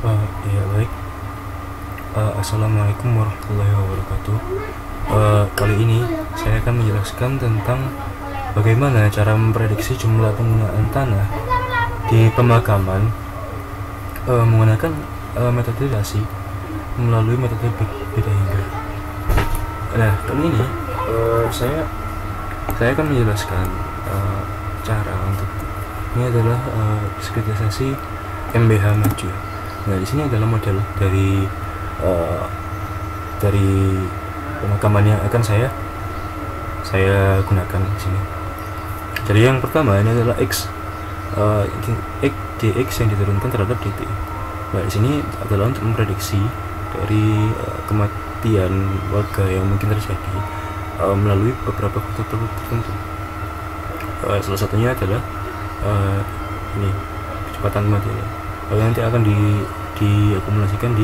Ya baik. Assalamualaikum warahmatullahi wabarakatuh. Kali ini saya akan menjelaskan tentang bagaimana cara memprediksi jumlah penggunaan tanah di pemakaman menggunakan metode dasi melalui metode Big Data. Nah, kali ini saya akan menjelaskan cara untuk ini adalah diskretisasi MBH maju. Nah, di sini adalah model dari pemakaman yang akan saya gunakan di sini. Jadi yang pertama ini adalah dx yang diturunkan terhadap dt. Nah, di sini adalah untuk memprediksi dari kematian warga yang mungkin terjadi melalui beberapa faktor tertentu. Salah satunya adalah ini kecepatan kematiannya. Lalu nanti akan diakumulasikan di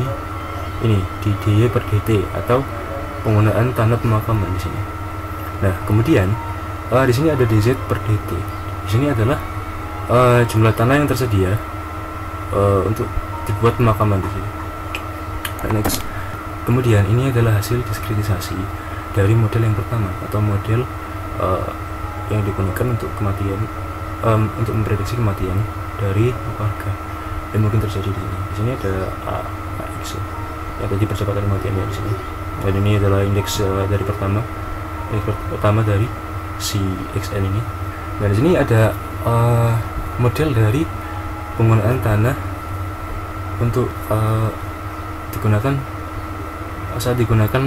dy per dt atau penggunaan tanah pemakaman di sini. Nah, kemudian di sini ada dz per dt. Di sini adalah jumlah tanah yang tersedia untuk dibuat pemakaman di sini. Next. Kemudian ini adalah hasil diskretisasi dari model yang pertama atau model yang digunakan untuk kematian untuk memprediksi kematian dari warga yang mungkin terjadi di sini. Di sini ada AX ya, tadi percepatan kematiannya di sini. Dan ini adalah indeks dari pertama dari si XN ini. Dan di sini ada model dari penggunaan tanah untuk saat digunakan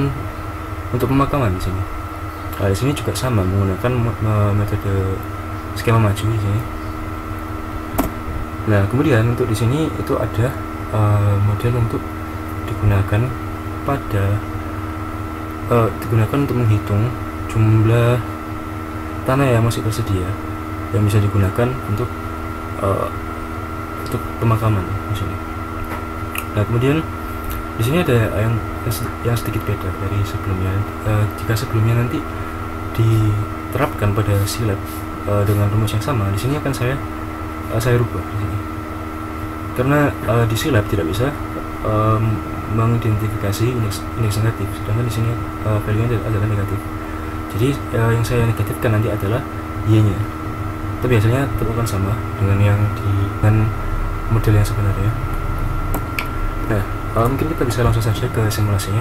untuk pemakaman di sini. Di sini juga sama menggunakan metode skema maju di sini. Nah, kemudian untuk di sini itu ada model untuk digunakan untuk menghitung jumlah tanah yang masih tersedia yang bisa digunakan untuk pemakaman di sini. Nah, kemudian di sini ada yang sedikit beda dari sebelumnya. Jika sebelumnya nanti diterapkan pada silab dengan rumus yang sama, di sini akan saya rubah di sini. Karena di silab tidak bisa mengidentifikasi indeks negatif, sedangkan di sini value-nya adalah negatif. Jadi yang saya negatifkan nanti adalah y-nya. Tapi biasanya tetap akan sama dengan model yang sebenarnya. Nah, mungkin kita bisa langsung saja ke simulasinya.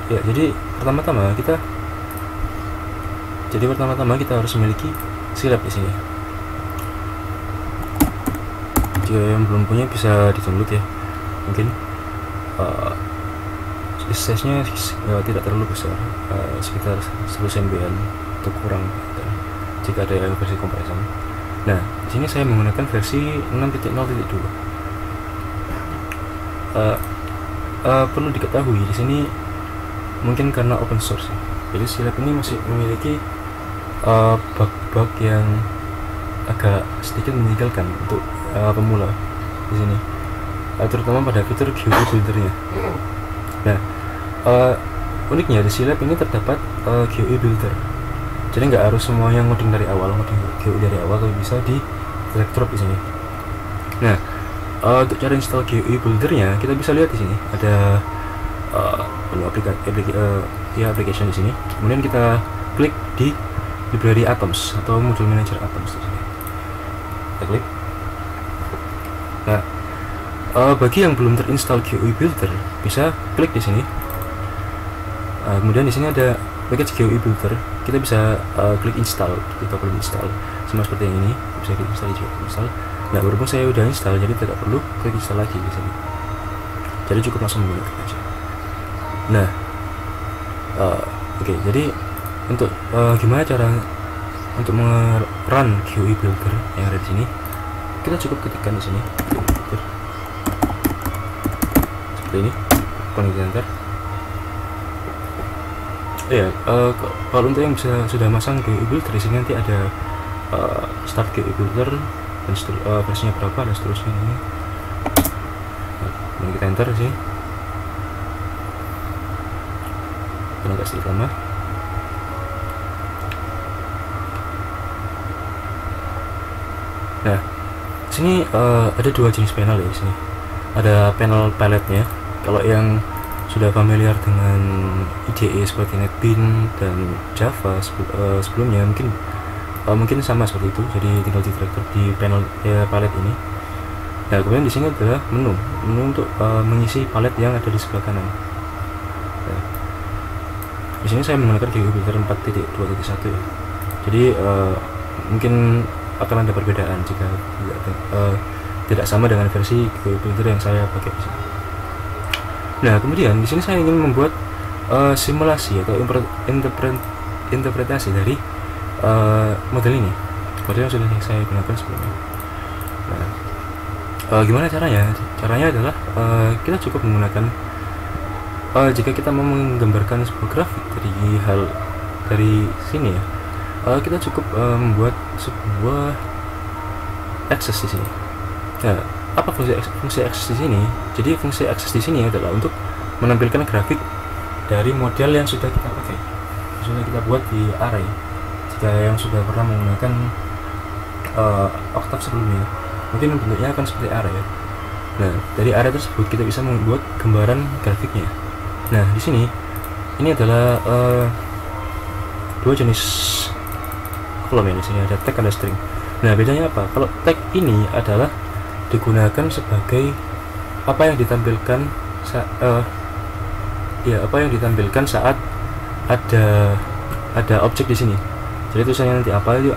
Ya, jadi pertama-tama kita harus memiliki silab di sini. Jika yang belum punya bisa di-download ya. Mungkin size-nya tidak terlalu besar, sekitar 11 MB atau kurang jika ada yang versi kompresan. Nah, di sini saya menggunakan versi 6.0.2. Perlu diketahui di sini mungkin karena open source ya. Jadi silab ini masih memiliki bug-bug yang agak sedikit meninggalkan untuk pemula di sini, terutama pada fitur GUI buildernya. Nah, uniknya di silab ini terdapat GUI builder. Jadi nggak harus semua yang ngoding dari awal, tapi bisa di drag drop di sini. Nah, untuk cara install GUI buildernya kita bisa lihat di sini ada application di sini. Kemudian kita klik di library Atoms atau module manager Atoms di sini. Kita klik. Nah, bagi yang belum terinstall GUI builder bisa klik di sini. Kemudian di sini ada package GUI builder. Kita bisa klik install, kita perlu install sama seperti yang ini. Bisa klik install juga install. Nah, berhubung saya udah install, jadi tidak perlu klik install lagi di sini. Jadi cukup langsung menggunakan aja. Nah, oke, jadi untuk gimana cara untuk run GUI builder yang ada di sini, kita cukup ketikkan di sini seperti ini, connect enter. Ya, kalau untuk yang sudah masang GUI builder di sini nanti ada start GUI builder dan versinya berapa dan seterusnya ini. Nah, kita enter di sini. Karena agak sedikit lama. Nah, Sini ada dua jenis panel ya. Sini ada panel paletnya. Kalau yang sudah familiar dengan IDE seperti NetBeans dan Java sebelumnya mungkin sama seperti itu, jadi tinggal di drag di panel palet ini. Nah, kemudian di sini adalah menu untuk mengisi palet yang ada di sebelah kanan. Nah, di sini saya menggunakan GUI Builder 4.2.1 ya. Jadi mungkin akan ada perbedaan jika tidak sama dengan versi GUI Builder yang saya pakai di sini. Nah, kemudian di sini saya ingin membuat simulasi atau interpretasi dari model ini, model yang sudah saya gunakan sebelumnya. Nah, gimana caranya? Caranya adalah kita cukup menggunakan jika kita mau menggambarkan sebuah grafik dari sini ya, kita cukup membuat sebuah akses di sini. Nah, apa fungsi akses di sini? Jadi fungsi akses di sini adalah untuk menampilkan grafik dari model yang sudah kita pakai, sudah kita buat di array. Jika yang sudah pernah menggunakan Octave sebelumnya, mungkin bentuknya akan seperti array ya. Nah, dari array tersebut kita bisa membuat gambaran grafiknya. Nah, di sini ini adalah dua jenis kolom ya. Di sini ada tag, ada string. Nah, bedanya apa? Kalau tag ini adalah digunakan sebagai apa yang ditampilkan saat ada objek di sini. Jadi tulisannya nanti apa itu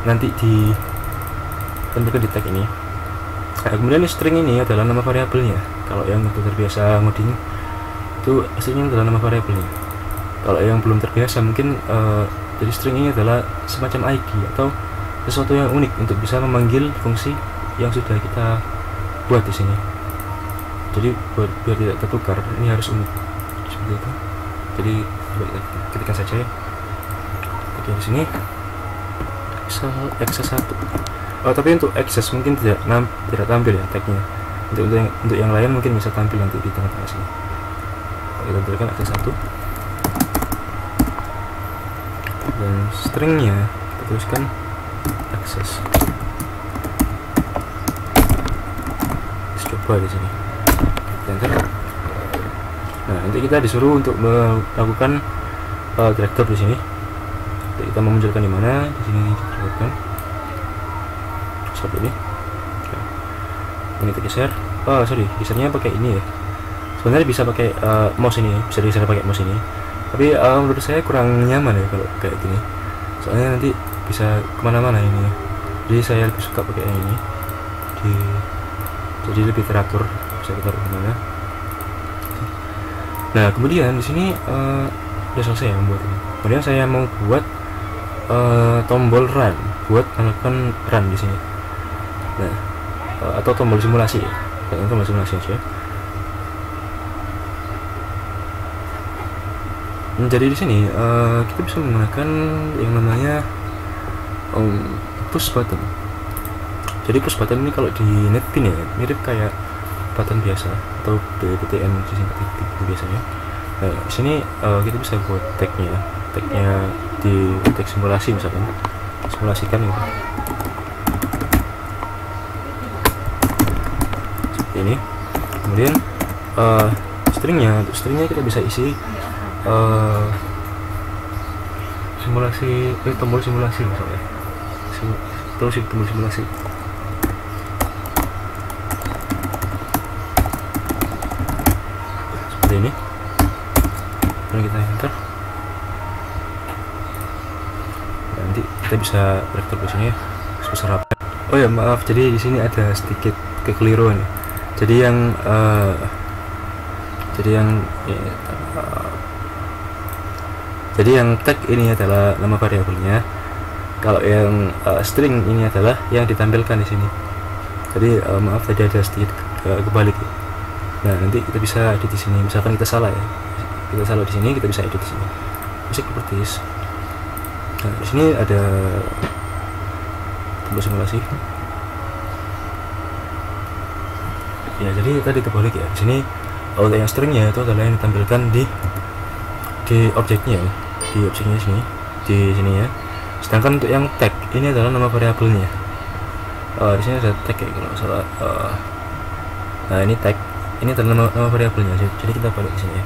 nanti ditampilkan di tag ini. Nah, kemudian string ini adalah nama variabelnya. Kalau yang terbiasa ngoding itu aslinya adalah nama variabelnya. Kalau yang belum terbiasa mungkin jadi string ini adalah semacam ID atau sesuatu yang unik untuk bisa memanggil fungsi yang sudah kita buat di sini. Jadi biar tidak tertukar, ini harus unik seperti itu. Jadi coba kita ketikkan saja ya. Oke, di sini access 1. Tapi untuk access mungkin tidak tampil ya tagnya. Untuk yang lain mungkin bisa tampil nanti di tengah-tengah sini. Kita tampilkan access 1. Dan stringnya kita tuliskan access. Coba di sini. Enter. Nah, nanti kita disuruh untuk melakukan drag drop di sini. Jadi kita memunculkan di mana? Di sini kita seperti ini. Ini kita geser. Gesernya pakai ini ya. Sebenarnya bisa pakai mouse ini, bisa digeser pakai mouse ini. Tapi menurut saya kurang nyaman ya kalau kayak gini. Soalnya nanti bisa kemana-mana ini. Jadi saya lebih suka pakai yang ini. Jadi lebih teratur, bisa kita taruh dimana. Nah, kemudian di sini udah selesai ya membuat ini. Kemudian saya mau buat tombol run buat melakukan run di sini. Nah, atau tombol simulasi ya. Tombol simulasi aja. Jadi di sini kita bisa menggunakan yang namanya push button. Jadi push button ini kalau di NetBeans ya mirip kayak button biasa atau BTN disingkat itu biasanya. Nah, di sini kita bisa buat tagnya di tag simulasi misalkan, simulasikan gitu. Seperti ini. Kemudian stringnya kita bisa isi simulasi tombol simulasi misalnya. Terus tombol simulasi. Ini lalu kita enter. Nanti kita bisa rektor ke sini ya, sebesar apa. Oh ya, maaf, jadi di sini ada sedikit kekeliruan ya. Jadi yang tag ini adalah nama variabelnya. Kalau yang string ini adalah yang ditampilkan di sini. Jadi maaf, tadi ada sedikit kebalik ya. Nah, nanti kita bisa edit di sini. Misalkan kita salah ya, kita salah di sini, kita bisa edit di sini. Musik properties. Nah, di sini ada tombol simulasi. Ya, jadi tadi kebalik ya. Di sini untuk yang stringnya itu adalah yang ditampilkan di objeknya, di objeknya sini, di sini ya. Sedangkan untuk yang tag ini adalah nama variabelnya. Di sini ada tag ya kalau nggak salah. Nah ini tag, ini adalah nama variabelnya. Jadi kita balik ke sini ya.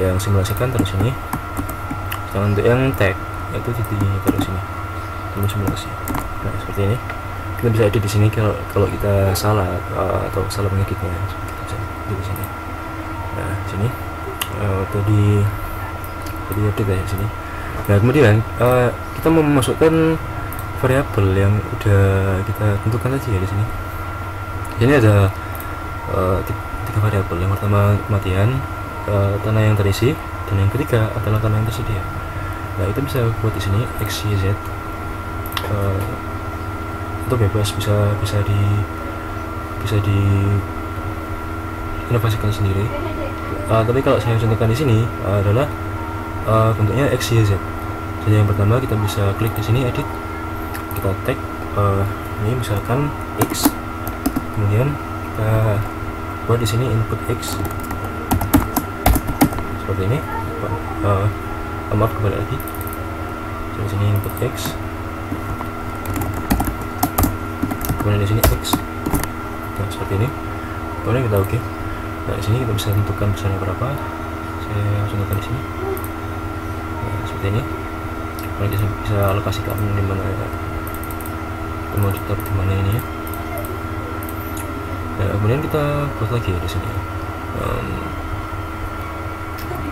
Yang simulasikan terus sini. Nah, untuk yang tag itu ditaruh sini. Ini simulasi. Nah seperti ini. Kita bisa edit di sini kalau kita salah atau salah mengeditnya. Kita bisa edit di sini. Nah sini tadi edit ya sini. Nah kemudian kita mau memasukkan variabel yang udah kita tentukan tadi ya di sini. Ini ada tiga variabel. Yang pertama kematian, tanah yang terisi, dan yang ketiga adalah tanah yang tersedia. Nah itu bisa buat di sini x, y, z. Itu bebas, bisa di inovasikan sendiri. Tapi kalau saya contohkan di sini adalah bentuknya x, y, z. Jadi yang pertama kita bisa klik di sini edit, kita tag ini misalkan x, kemudian kita buat di sini input x seperti ini. Maaf, kembali lagi. Di sini input x, kemudian di sini x. Nah seperti ini. Kemudian kita oke. Nah di sini kita bisa tentukan besarnya berapa. Saya contohkan di sini. Nah, seperti ini. Kemudian kita bisa alokasikan di mana ya. Kita mau ditaruh di mana ini ya. Nah, kemudian kita buat lagi ya di sini.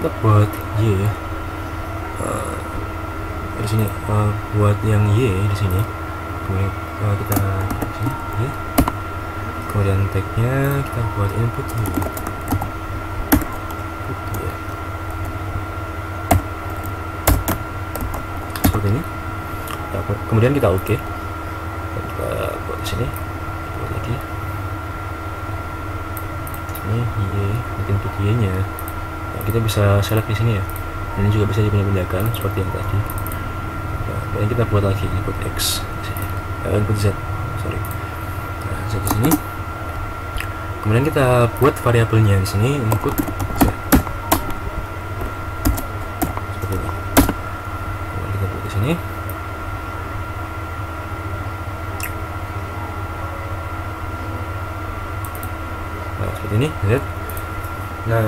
Kita buat y. Di sini buat yang y di sini. Kemudian kita di sini y. Kemudian tagnya kita buat input y. Seperti ini. Nah, kemudian kita oke. Kita buat di sini. Buat lagi. Ini y, input y nya. Nah, kita bisa select di sini ya. Ini juga bisa dipindah-pindahkan seperti yang tadi. Nah, dan kita buat lagi input x di sini. Input z, sorry. Nah, z di sini. Kemudian kita buat variabelnya di sini input z. Seperti ini. Kemudian kita buat di sini. Nah, seperti ini z. Nah,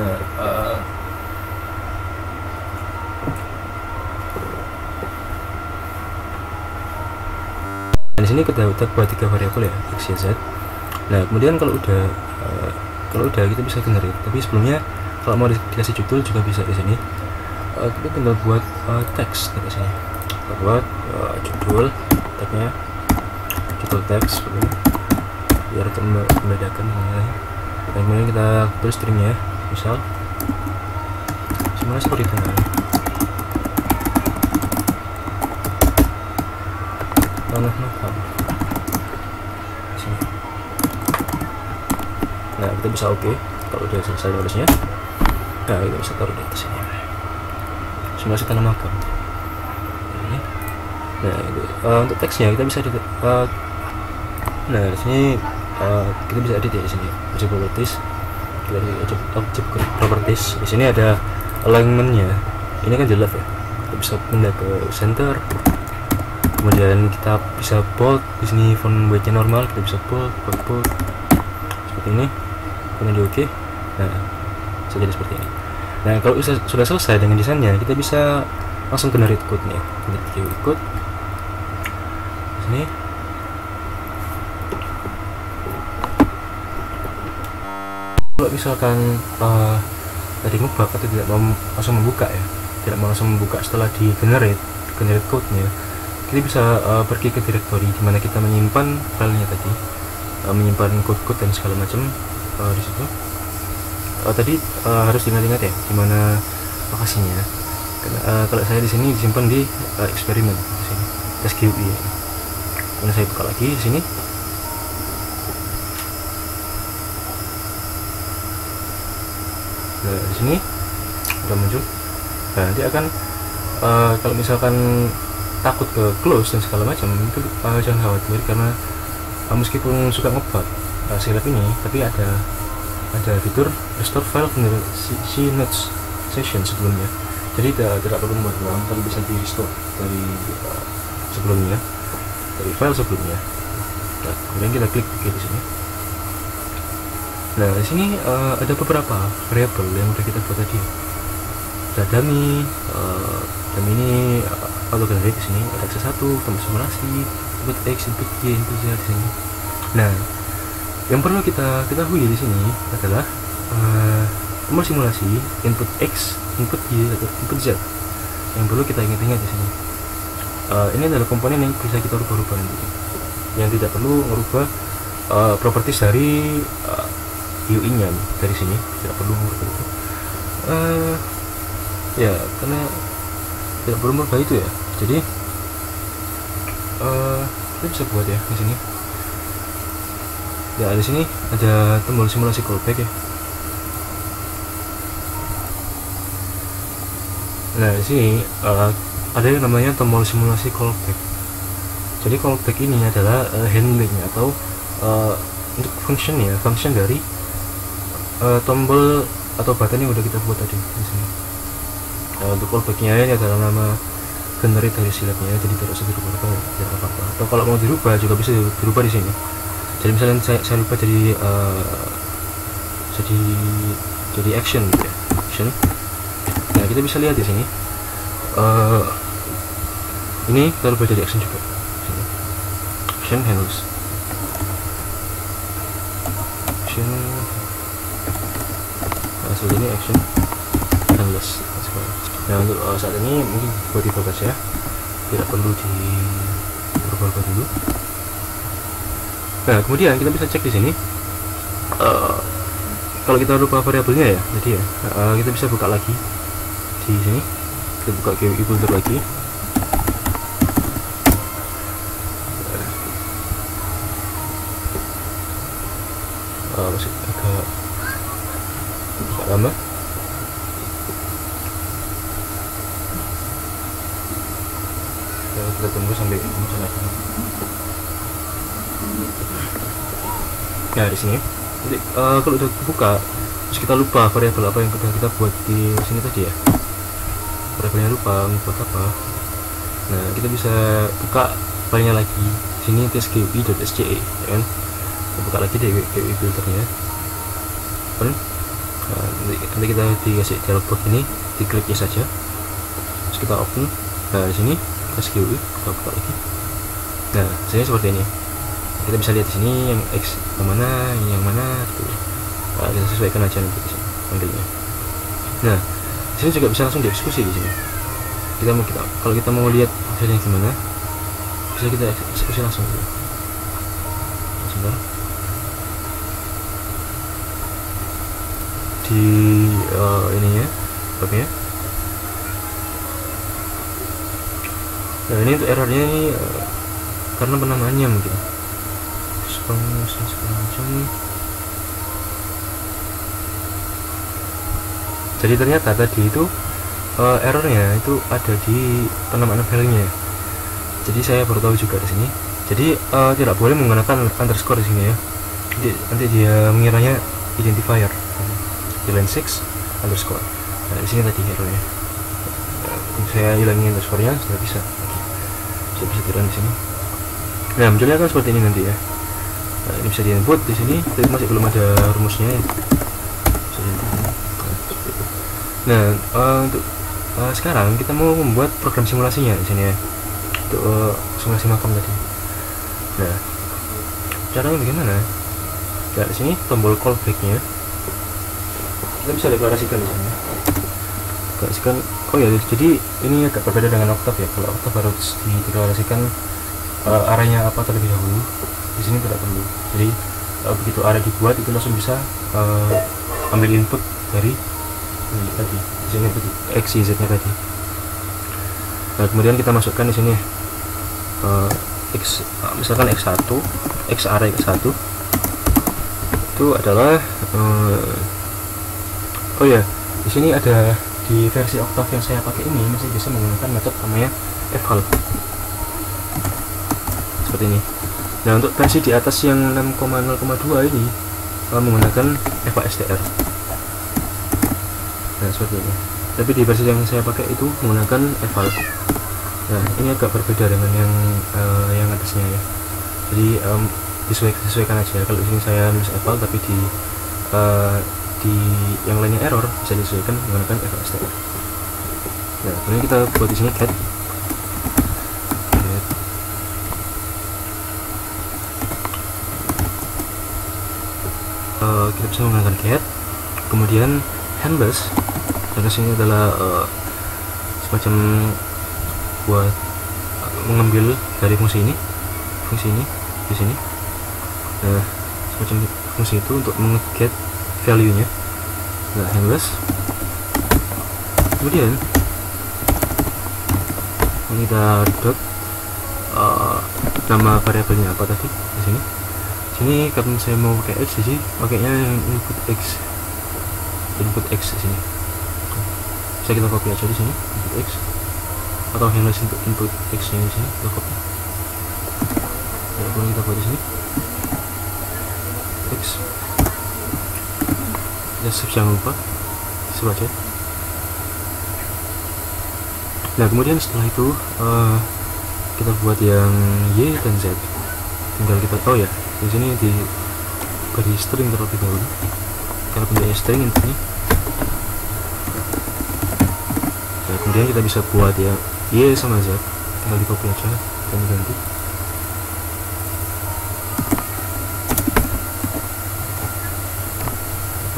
di sini kita buat tiga variabel ya, x, y, z. Nah, kemudian kalau udah kita bisa generate. Tapi sebelumnya kalau mau dikasih judul juga bisa di sini. Kita tinggal buat teks di sini. Kita buat judul tagnya, judul teks seperti ini, biar membedakan yang lain. Dan kemudian kita tulis stringnya, misal simulasi perhitungan tanah makam sini. Nah kita bisa oke. Kalau udah selesai nulisnya, nah kita bisa taruh di atas sini simulasi tanah makam ini. Nah itu untuk teksnya kita bisa edit. Nah di sini kita bisa edit ya di sini object properties. Kita di object properties di sini ada alignmentnya. Ini kan jelas ya, kita bisa pindah ke center. Kemudian kita bisa bold di sini, font weight-nya normal, kita bisa bold seperti ini. Kemudian di oke. Nah bisa jadi seperti ini. Nah kalau sudah selesai dengan desainnya, kita bisa langsung generate code-nya. Generate code sini. Kalau misalkan tadi ngebug atau tidak mau langsung membuka ya, tidak mau langsung membuka setelah di generate code-nya, kita bisa pergi ke directory di mana kita menyimpan filenya tadi, menyimpan code-code dan segala macam di situ. Tadi harus diingat-ingat ya di mana lokasinya. Karena kalau saya di sini disimpan di eksperimen di sini, SQE. Kemudian saya buka lagi di sini. Nah di sini udah muncul. Nah nanti akan kalau misalkan takut ke close dan segala macam itu jangan khawatir, karena meskipun suka ngebug silap ini, tapi ada fitur restore file menurut si notes session sebelumnya. Jadi tidak perlu membuat ulang, tapi bisa di restore dari sebelumnya, dari file sebelumnya. Nah, kemudian kita klik OK di sini. Nah, di sini ada beberapa variabel yang udah kita buat tadi. Ada dummy, ini auto generate di sini. Ada X1, tombol simulasi, input X, input Y, input Z di sini. Nah, yang perlu kita ketahui di sini adalah tombol simulasi, input X, input Y, atau input Z. Yang perlu kita ingat-ingat di sini. Ini adalah komponen yang bisa kita rubah-rubah nanti. Yang tidak perlu merubah properties dari UI-nya dari sini, tidak perlu merubah itu. Ya, karena tidak perlu merubah itu ya. Jadi kita bisa buat ya di sini. Ya, di sini ada tombol simulasi callback ya. Nah, di sini ada yang namanya tombol simulasi callback. Jadi callback ini adalah handling atau untuk function dari tombol atau button yang udah kita buat tadi di sini. Untuk callbacknya ini adalah nama generate dari silabnya, jadi tidak usah dirubah, tidak apa-apa. Atau kalau mau dirubah juga bisa dirubah di sini. Jadi misalnya saya rubah jadi action gitu ya, action. Nah, kita bisa lihat di sini. Ini kita rubah jadi action juga. Sini. Action handles. Action. Nah, seperti ini action handles. Nah, untuk saat ini mungkin buat dibaca ya, tidak perlu dirubah-rubah dulu. Nah, kemudian kita bisa cek di sini. Kalau kita rubah variabelnya ya, jadi ya kita bisa buka lagi di sini. Kita buka GUI builder lagi. Masih agak lama. Kita tunggu sampai muncul lagi. Nah, di sini jadi, kalau udah buka terus kita lupa variabel apa yang kita buat di sini tadi ya, variabelnya lupa buat apa. Nah, kita bisa buka filenya lagi di sini tsgui.sce ya kan. Kita buka lagi di GUI buildernya kan. Nah, nanti kita dikasih dialog box ini, diklik yes saja terus kita open. Nah, di sini SGUI kita buka lagi. Nah, sini seperti ini. Kita bisa lihat di sini yang X yang mana gitu. Nah, kita sesuaikan aja nanti di sini panggilnya. Nah, di sini juga bisa langsung dieksekusi di sini. Kalau kita mau lihat hasilnya gimana, bisa kita eksekusi langsung. Sebentar. Di ininya, oke. Nah, ini untuk errornya ini karena penamaannya mungkin segala macam. Jadi ternyata tadi itu errornya itu ada di penamaan filenya. Jadi saya baru tahu juga di sini. Jadi tidak boleh menggunakan underscore di sini ya. Jadi nanti dia mengiranya identifier di line 6 underscore. Nah, di sini tadi errornya. Saya hilangin underscore-nya sudah bisa. Bisa tiran di sini. Nah, munculnya kan seperti ini nanti ya. Nah, ini bisa di-input di sini, tapi masih belum ada rumusnya ya. Bisa di-input ini. Nah, untuk sekarang kita mau membuat program simulasinya di sini ya. Untuk simulasi makam tadi. Nah, caranya bagaimana? Nah, di sini tombol callback-nya kita bisa deklarasikan di sini. Deklarasikan. Oh ya, jadi ini agak berbeda dengan Octave ya. Kalau Octave harus dideklarasikan arahnya apa terlebih dahulu. Di sini tidak perlu. Jadi begitu arah dibuat itu langsung bisa ambil input dari ini tadi. Di sini X, Y, Z-nya tadi. Nah, kemudian kita masukkan di sini X, misalkan X1, X array X1 itu adalah oh ya, di sini ada di versi Octave yang saya pakai ini masih bisa menggunakan metode namanya eval seperti ini. Nah, untuk versi di atas yang 6,0,2 ini menggunakan evastr. Nah, seperti ini. Tapi di versi yang saya pakai itu menggunakan eval. Nah, ini agak berbeda dengan yang atasnya ya. Jadi disesuaikan aja. Kalau di sini saya nulis eval tapi di yang lainnya error, bisa disesuaikan menggunakan eval str. Nah, kemudian kita buat di sini get. Kita bisa menggunakan get, kemudian handless. Handless ini adalah semacam buat mengambil dari fungsi ini di sini. Nah, semacam fungsi itu untuk meng-get value nya. Nah, handless. Kemudian kita dot nama variabelnya apa tadi di sini. Sini karena saya mau pakai x di sini, pakainya yang input x di sini. Bisa kita copy aja di sini input x, atau handless untuk input x nya di sini kita copy. Nah, kemudian kita buat di sini x. Jangan lupa dibaca. Nah, kemudian setelah itu kita buat yang y dan z. Tinggal kita tahu ya, di sini diberi string terlebih dahulu. Karena bentuknya string inputnya. Nah, kemudian kita bisa buat ya y sama z, tinggal di copy aja dan ganti.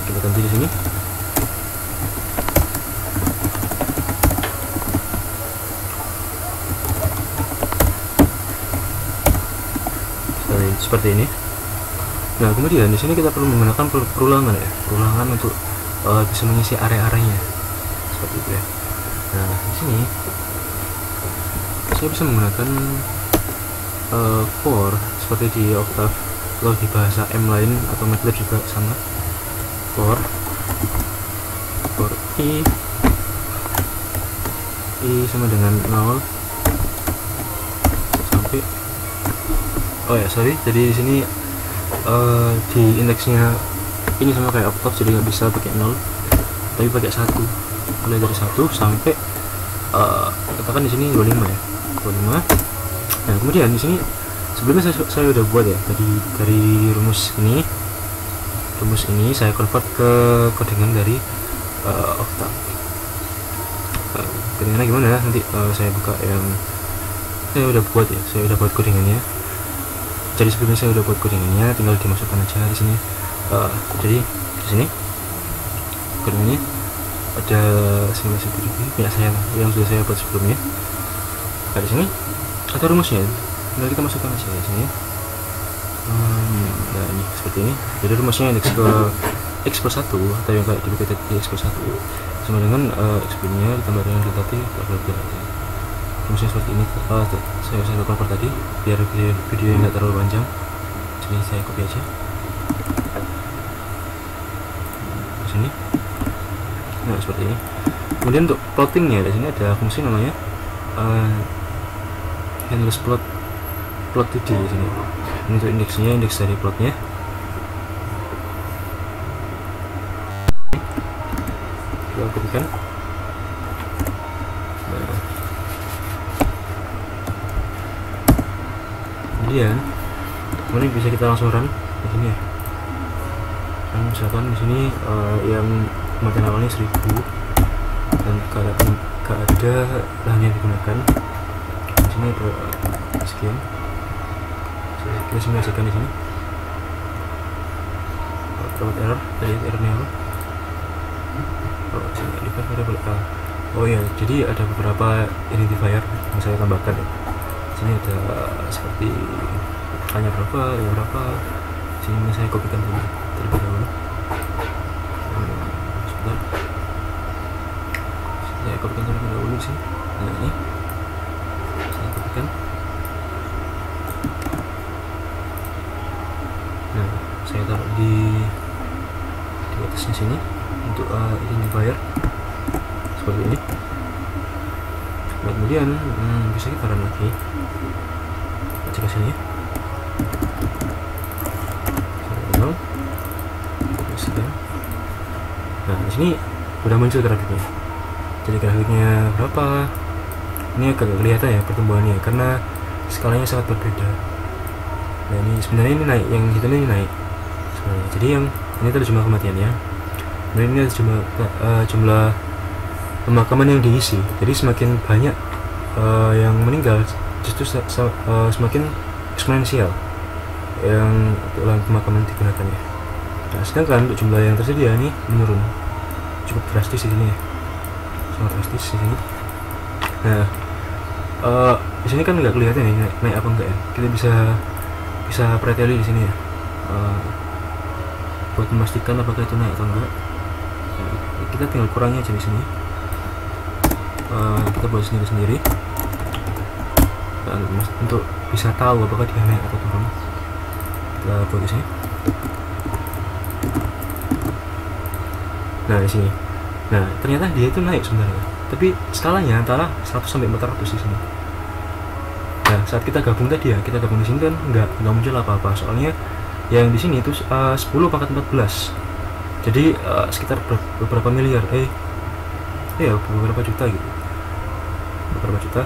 Kita ganti di sini. Seperti ini. Nah, kemudian di sini kita perlu menggunakan perulangan ya, perulangan untuk bisa mengisi area-areanya seperti itu ya. Nah, di sini saya bisa menggunakan for seperti di Octave atau di bahasa M lain atau MATLAB juga sama. For i sama dengan 0 sampai jadi di sini di indeksnya ini sama kayak Octave, jadi nggak bisa pakai 0 tapi pakai 1, mulai dari 1 sampai katakan di sini 25 ya, 25. Nah, kemudian di sini sebelumnya saya udah buat ya dari rumus ini saya convert ke codingan dari Octave. Codingannya gimana? Nanti saya buka yang saya udah buat codingannya. Jadi sebelumnya saya udah buat codingannya, tinggal dimasukkan aja di sini. Jadi di sini codingannya ada simulasi punya saya yang sudah saya buat sebelumnya. Nah, di sini ada rumusnya, tinggal kita masukkan aja di sini. Nah, ini seperti ini. Jadi rumusnya indeks ke x per 1 atau yang kayak di x per 1 sama dengan x nya ditambah dengan delta t bla bla bla. Rumusnya seperti ini. Saya convert tadi biar video nggak terlalu panjang, jadi saya copy aja di sini. Nah, seperti ini. Kemudian untuk plottingnya di sini ada fungsi namanya handless plot 2D di sini. Ini untuk indeksnya, indeks dari plotnya. Kita kopikan. Kemudian bisa kita langsung run di sini ya. Dan misalkan di sini yang kematian awalnya 1000 dan gak ada lahan yang digunakan. Di sini ada sekian. Kita simulasikan di sini. Dapat error, tadi errornya apa? Sini identifier variable a. Oh ya, jadi ada beberapa identifier yang saya tambahkan ya. Sini ada seperti hanya berapa, ya berapa. Sini saya kopikan dulu terlebih dahulu. Sebentar, saya kopikan terlebih dahulu sih. Nah, ini saya kopikan. Nah, saya taruh di atasnya sini untuk identifier seperti ini. Nah, kemudian bisa kita run lagi. Cek ke sini ya. Nah, di sini udah muncul grafiknya. Jadi grafiknya berapa? Ini agak kelihatan ya pertumbuhannya karena skalanya sangat berbeda. Nah ini sebenarnya ini naik, yang hitam ini naik sebenarnya. Jadi yang ini adalah jumlah kematiannya, dan ini adalah jumlah pemakaman yang diisi. Jadi semakin banyak yang meninggal, justru semakin eksponensial yang dalam pemakaman digunakannya. Nah, sedangkan untuk jumlah yang tersedia ini menurun cukup drastis di sini ya, sangat drastis di sini. Nah di sini kan nggak kelihatan ya naik apa enggak ya. Kita bisa preteli di sini ya, buat memastikan apakah itu naik atau enggak. Kita tinggal kurangi aja di sini. Kita buat sendiri dan untuk bisa tahu apakah dia naik atau turun, kita buat di sini. Nah di sini, nah ternyata dia itu naik sebenarnya, tapi skalanya antara 100 sampai 400 di sini. Nah saat kita gabung tadi ya, kita gabung di sini kan nggak muncul apa-apa, soalnya yang di sini itu 10 pangkat 14, jadi sekitar beberapa miliar, ya beberapa juta gitu, beberapa juta.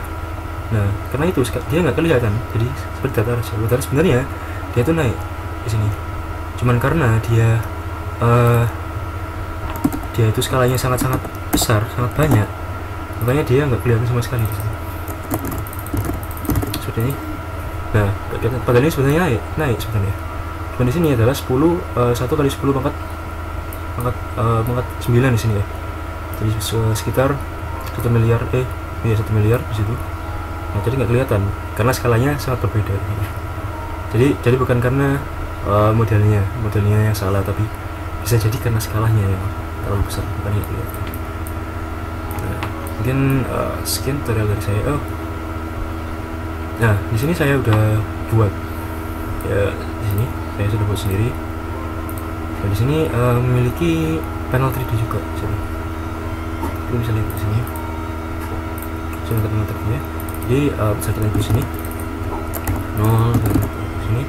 Nah karena itu dia nggak kelihatan, jadi seperti datar aja. Padahal sebenarnya dia itu naik di sini, cuman karena dia itu skalanya sangat-sangat besar, sangat banyak, makanya dia nggak kelihatan sama sekali di sini. Seperti ini. Nah padahal ini sebenarnya naik sebenarnya. Cuman di sini adalah 1 kali 10 pangkat 9 di sini ya. Jadi sekitar 1 miliar, 1 miliar di situ. Nah jadi nggak kelihatan karena skalanya sangat berbeda. Jadi bukan karena modelnya yang salah, tapi bisa jadi karena skalanya yang terlalu besar, makanya kelihatan. Nah, mungkin sekian tutorial dari saya. Nah di sini saya udah buat ya, di sini saya sudah buat sendiri. Nah, di sini memiliki panel 3D juga. Jadi kita bisa lihat di sini. Sini panel 3D-nya. Jadi bisa kita lihat di sini 0 dan di sini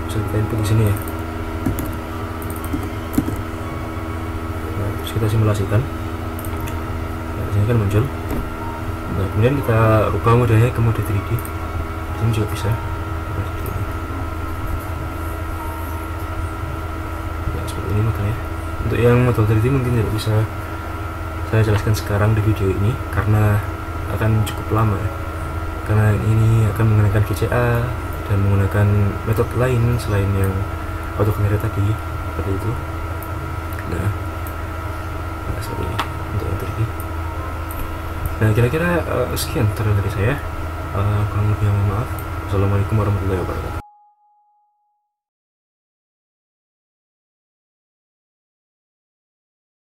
bisa kita input di sini ya. Nah, terus kita simulasikan. Nah, di sini kan muncul. Nah, kemudian kita rubah modenya ke mode 3D. Di sini juga bisa. Nah, seperti ini modelnya. Untuk yang model 3D mungkin tidak bisa saya jelaskan sekarang di video ini karena akan cukup lama ya. Karena ini akan menggunakan VGA dan menggunakan metode lain selain yang auto camera tadi, seperti itu. Nah seperti ini untuk yang 3D. Nah kira-kira sekian tutorial dari saya. Kurang lebihnya mohon maaf. Assalamualaikum warahmatullahi wabarakatuh.